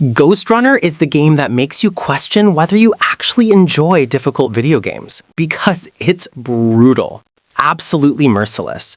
Ghostrunner is the game that makes you question whether you actually enjoy difficult video games, because it's brutal. Absolutely merciless.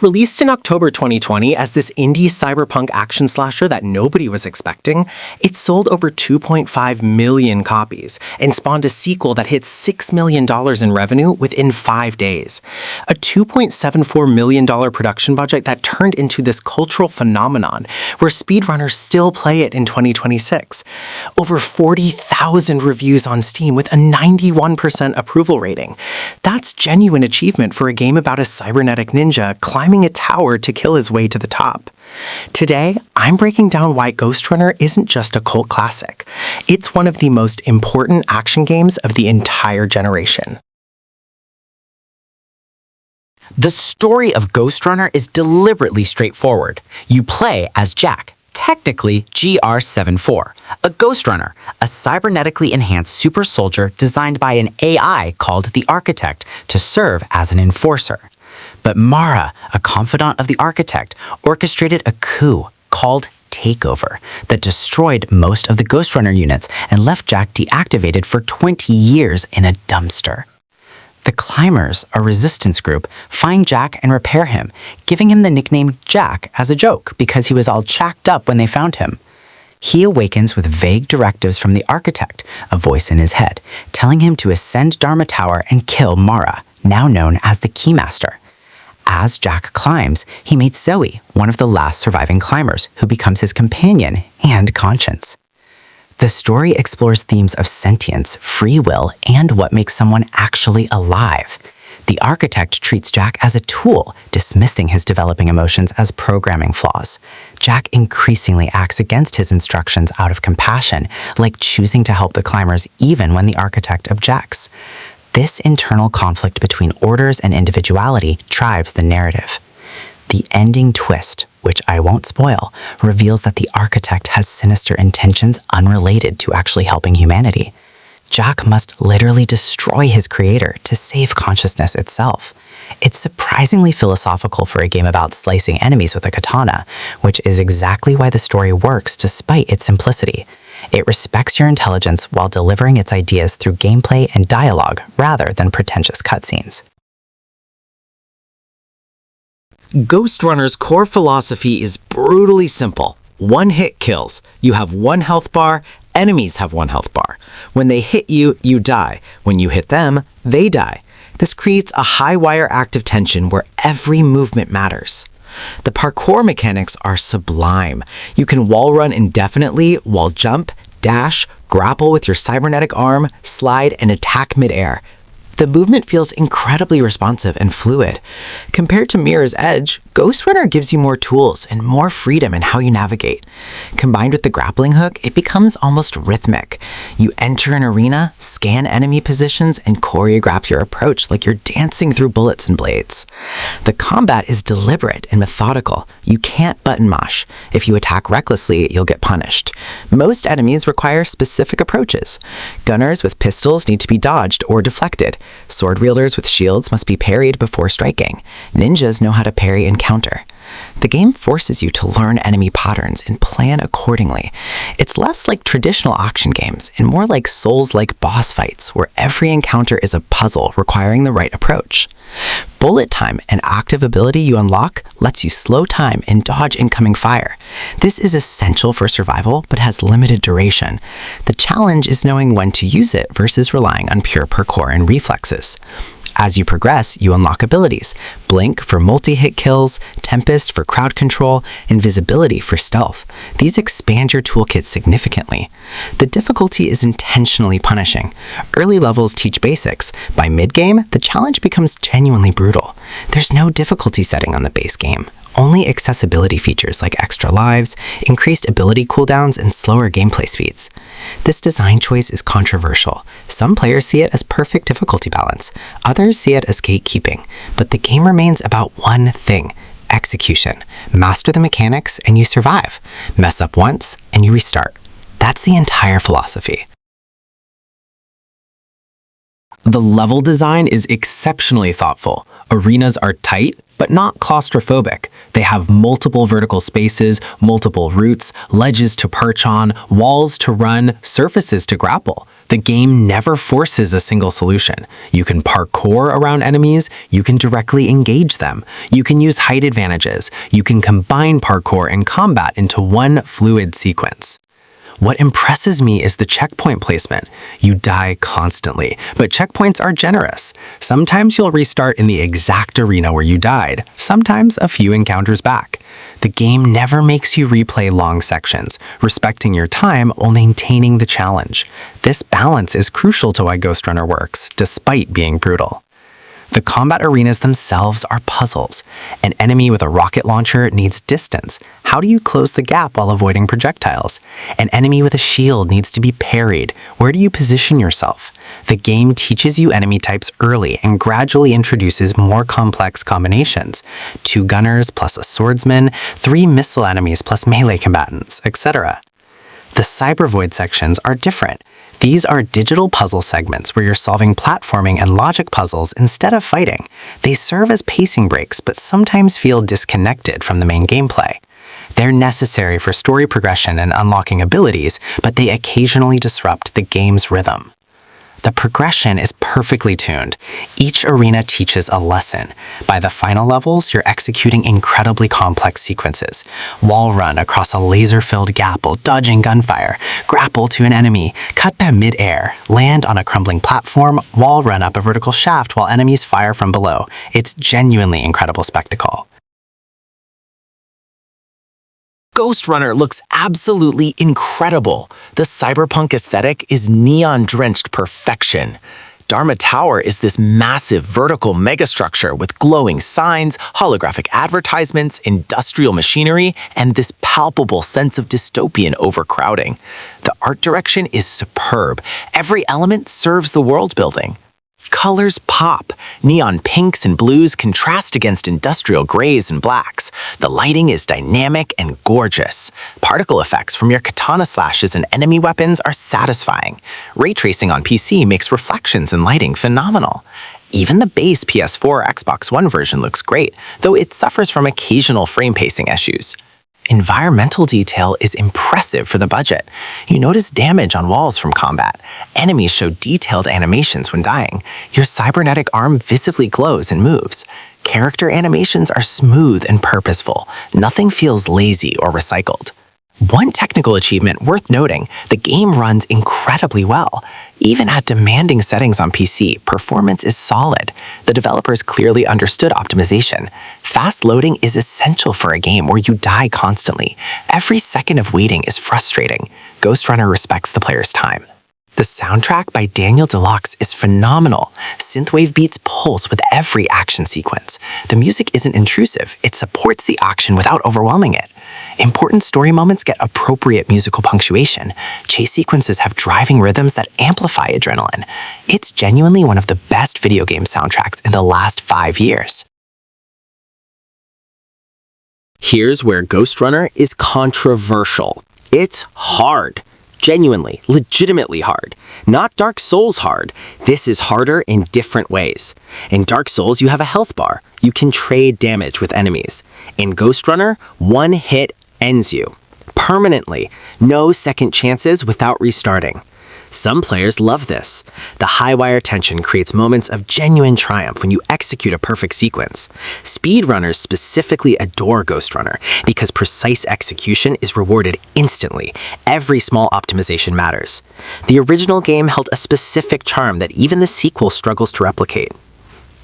Released in October 2020 as this indie cyberpunk action slasher that nobody was expecting, it sold over 2.5 million copies and spawned a sequel that hit $6 million in revenue within 5 days. A $2.74 million production budget that turned into this cultural phenomenon where speedrunners still play it in 2026. Over 40,000 reviews on Steam with a 91% approval rating. That's genuine achievement for a game about a cybernetic ninja climbing a tower to kill his way to the top. Today, I'm breaking down why Ghostrunner isn't just a cult classic. It's one of the most important action games of the entire generation. The story of Ghostrunner is deliberately straightforward. You play as Jack, technically GR74, a Ghostrunner, a cybernetically enhanced super soldier designed by an AI called the Architect to serve as an enforcer. But Mara, a confidant of the Architect, orchestrated a coup called Takeover that destroyed most of the Ghostrunner units and left Jack deactivated for 20 years in a dumpster. The Climbers, a resistance group, find Jack and repair him, giving him the nickname Jack as a joke because he was all chacked up when they found him. He awakens with vague directives from the Architect, a voice in his head, telling him to ascend Dharma Tower and kill Mara, now known as the Keymaster. As Jack climbs, he meets Zoe, one of the last surviving climbers, who becomes his companion and conscience. The story explores themes of sentience, free will, and what makes someone actually alive. The Architect treats Jack as a tool, dismissing his developing emotions as programming flaws. Jack increasingly acts against his instructions out of compassion, like choosing to help the climbers even when the Architect objects. This internal conflict between orders and individuality drives the narrative. The ending twist, which I won't spoil, reveals that the Architect has sinister intentions unrelated to actually helping humanity. Jack must literally destroy his creator to save consciousness itself. It's surprisingly philosophical for a game about slicing enemies with a katana, which is exactly why the story works despite its simplicity. It respects your intelligence while delivering its ideas through gameplay and dialogue rather than pretentious cutscenes. Ghostrunner's core philosophy is brutally simple. One hit kills. You have one health bar, enemies have one health bar. When they hit you, you die. When you hit them, they die. This creates a high wire active tension where every movement matters. The parkour mechanics are sublime. You can wall run indefinitely, wall jump, dash, grapple with your cybernetic arm, slide, and attack midair. The movement feels incredibly responsive and fluid. Compared to Mirror's Edge, Ghostrunner gives you more tools and more freedom in how you navigate. Combined with the grappling hook, it becomes almost rhythmic. You enter an arena, scan enemy positions, and choreograph your approach like you're dancing through bullets and blades. The combat is deliberate and methodical. You can't button mash. If you attack recklessly, you'll get punished. Most enemies require specific approaches. Gunners with pistols need to be dodged or deflected. Sword wielders with shields must be parried before striking. Ninjas know how to parry and counter. The game forces you to learn enemy patterns and plan accordingly. It's less like traditional action games and more like Souls-like boss fights where every encounter is a puzzle requiring the right approach. Bullet time, an active ability you unlock, lets you slow time and dodge incoming fire. This is essential for survival, but has limited duration. The challenge is knowing when to use it versus relying on pure parkour and reflexes. As you progress, you unlock abilities. Blink for multi-hit kills, Tempest for crowd control, and Visibility for stealth. These expand your toolkit significantly. The difficulty is intentionally punishing. Early levels teach basics. By mid-game, the challenge becomes genuinely brutal. There's no difficulty setting on the base game. Only accessibility features like extra lives, increased ability cooldowns, and slower gameplay speeds. This design choice is controversial. Some players see it as perfect difficulty balance. Others see it as gatekeeping. But the game remains about one thing: execution. Master the mechanics and you survive. Mess up once and you restart. That's the entire philosophy. The level design is exceptionally thoughtful. Arenas are tight, but not claustrophobic. They have multiple vertical spaces, multiple routes, ledges to perch on, walls to run, surfaces to grapple. The game never forces a single solution. You can parkour around enemies, you can directly engage them, you can use height advantages, you can combine parkour and combat into one fluid sequence. What impresses me is the checkpoint placement. You die constantly, but checkpoints are generous. Sometimes you'll restart in the exact arena where you died, sometimes a few encounters back. The game never makes you replay long sections, respecting your time while maintaining the challenge. This balance is crucial to why Ghostrunner works, despite being brutal. The combat arenas themselves are puzzles. An enemy with a rocket launcher needs distance. How do you close the gap while avoiding projectiles? An enemy with a shield needs to be parried. Where do you position yourself? The game teaches you enemy types early and gradually introduces more complex combinations. 2 gunners plus a swordsman, 3 missile enemies plus melee combatants, etc. The Cybervoid sections are different. These are digital puzzle segments where you're solving platforming and logic puzzles instead of fighting. They serve as pacing breaks, but sometimes feel disconnected from the main gameplay. They're necessary for story progression and unlocking abilities, but they occasionally disrupt the game's rhythm. The progression is perfectly tuned. Each arena teaches a lesson. By the final levels, you're executing incredibly complex sequences. Wall run across a laser-filled gap while dodging gunfire, grapple to an enemy, cut them mid-air, land on a crumbling platform, wall run up a vertical shaft while enemies fire from below. It's genuinely incredible spectacle. Ghostrunner looks absolutely incredible. The cyberpunk aesthetic is neon-drenched perfection. Dharma Tower is this massive vertical megastructure with glowing signs, holographic advertisements, industrial machinery, and this palpable sense of dystopian overcrowding. The art direction is superb. Every element serves the world building. Colors pop. Neon pinks and blues contrast against industrial grays and blacks. The lighting is dynamic and gorgeous. Particle effects from your katana slashes and enemy weapons are satisfying. Ray tracing on PC makes reflections and lighting phenomenal. Even the base PS4 or Xbox One version looks great, though it suffers from occasional frame pacing issues. Environmental detail is impressive for the budget. You notice damage on walls from combat. Enemies show detailed animations when dying. Your cybernetic arm visibly glows and moves. Character animations are smooth and purposeful. Nothing feels lazy or recycled. One technical achievement worth noting, the game runs incredibly well. Even at demanding settings on PC, performance is solid. The developers clearly understood optimization. Fast loading is essential for a game where you die constantly. Every second of waiting is frustrating. Ghostrunner respects the player's time. The soundtrack by Daniel Deluxe is phenomenal. Synthwave beats pulse with every action sequence. The music isn't intrusive, it supports the action without overwhelming it. Important story moments get appropriate musical punctuation. Chase sequences have driving rhythms that amplify adrenaline. It's genuinely one of the best video game soundtracks in the last 5 years. Here's where Ghostrunner is controversial. It's hard. Genuinely, legitimately hard. Not Dark Souls hard. This is harder in different ways. In Dark Souls, you have a health bar. You can trade damage with enemies. In Ghostrunner, one hit ends you. Permanently. No second chances without restarting. Some players love this. The high wire tension creates moments of genuine triumph when you execute a perfect sequence. Speedrunners specifically adore Ghostrunner because precise execution is rewarded instantly. Every small optimization matters. The original game held a specific charm that even the sequel struggles to replicate.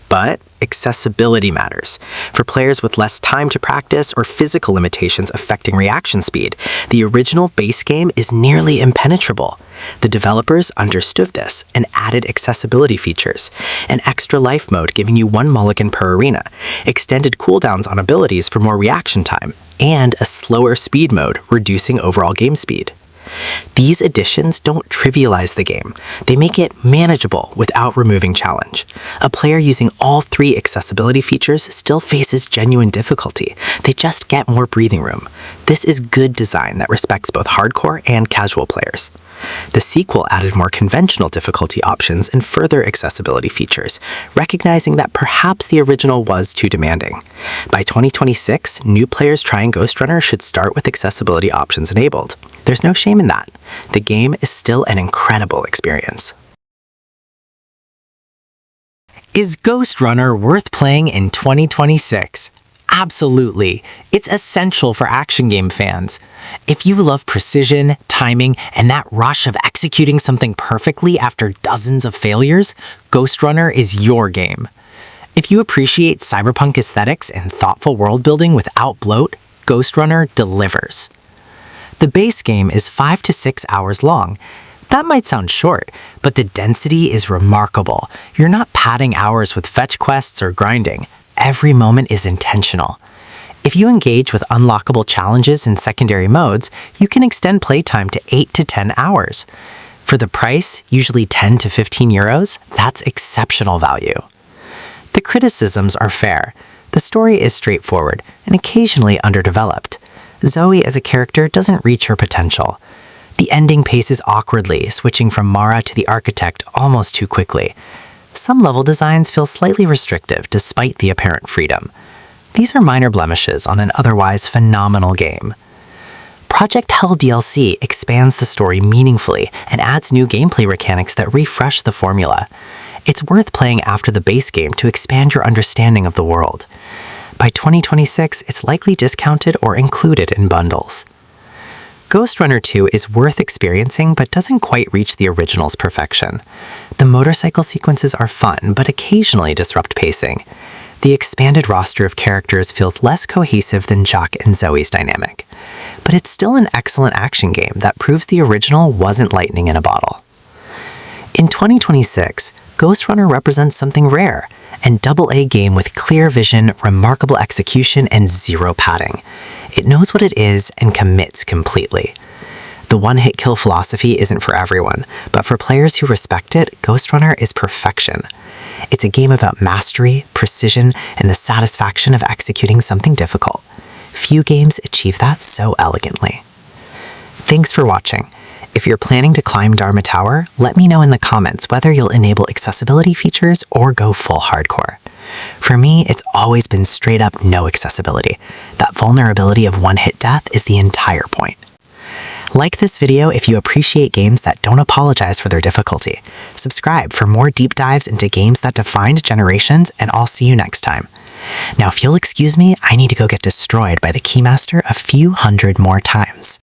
But accessibility matters. For players with less time to practice or physical limitations affecting reaction speed, the original base game is nearly impenetrable. The developers understood this and added accessibility features, an extra life mode giving you 1 mulligan per arena, extended cooldowns on abilities for more reaction time, and a slower speed mode reducing overall game speed. These additions don't trivialize the game. They make it manageable without removing challenge. A player using all 3 accessibility features still faces genuine difficulty. They just get more breathing room. This is good design that respects both hardcore and casual players. The sequel added more conventional difficulty options and further accessibility features, recognizing that perhaps the original was too demanding. By 2026, new players trying Ghostrunner should start with accessibility options enabled. There's no shame in that. The game is still an incredible experience. Is Ghostrunner worth playing in 2026? Absolutely. It's essential for action game fans. If you love precision, timing, and that rush of executing something perfectly after dozens of failures, Ghostrunner is your game. If you appreciate cyberpunk aesthetics and thoughtful world building without bloat, Ghostrunner delivers. The base game is 5 to 6 hours long. That might sound short, but the density is remarkable. You're not padding hours with fetch quests or grinding. Every moment is intentional. If you engage with unlockable challenges in secondary modes, you can extend playtime to 8 to 10 hours. For the price, usually 10 to 15 euros, that's exceptional value. The criticisms are fair. The story is straightforward and occasionally underdeveloped. Zoe as a character doesn't reach her potential. The ending paces awkwardly, switching from Mara to the Architect almost too quickly. Some level designs feel slightly restrictive despite the apparent freedom. These are minor blemishes on an otherwise phenomenal game. Project Hell DLC expands the story meaningfully and adds new gameplay mechanics that refresh the formula. It's worth playing after the base game to expand your understanding of the world. By 2026, it's likely discounted or included in bundles. Ghostrunner 2 is worth experiencing but doesn't quite reach the original's perfection. The motorcycle sequences are fun but occasionally disrupt pacing. The expanded roster of characters feels less cohesive than Jock and Zoe's dynamic. But it's still an excellent action game that proves the original wasn't lightning in a bottle. In 2026, Ghostrunner represents something rare, an AA game with clear vision, remarkable execution, and zero padding. It knows what it is and commits completely. The one-hit kill philosophy isn't for everyone, but for players who respect it, Ghostrunner is perfection. It's a game about mastery, precision, and the satisfaction of executing something difficult. Few games achieve that so elegantly. Thanks for watching. If you're planning to climb Dharma Tower, let me know in the comments whether you'll enable accessibility features or go full hardcore. For me, it's always been straight up no accessibility. That vulnerability of one-hit death is the entire point. Like this video if you appreciate games that don't apologize for their difficulty. Subscribe for more deep dives into games that defined generations, and I'll see you next time. Now, if you'll excuse me, I need to go get destroyed by the Keymaster a few hundred more times.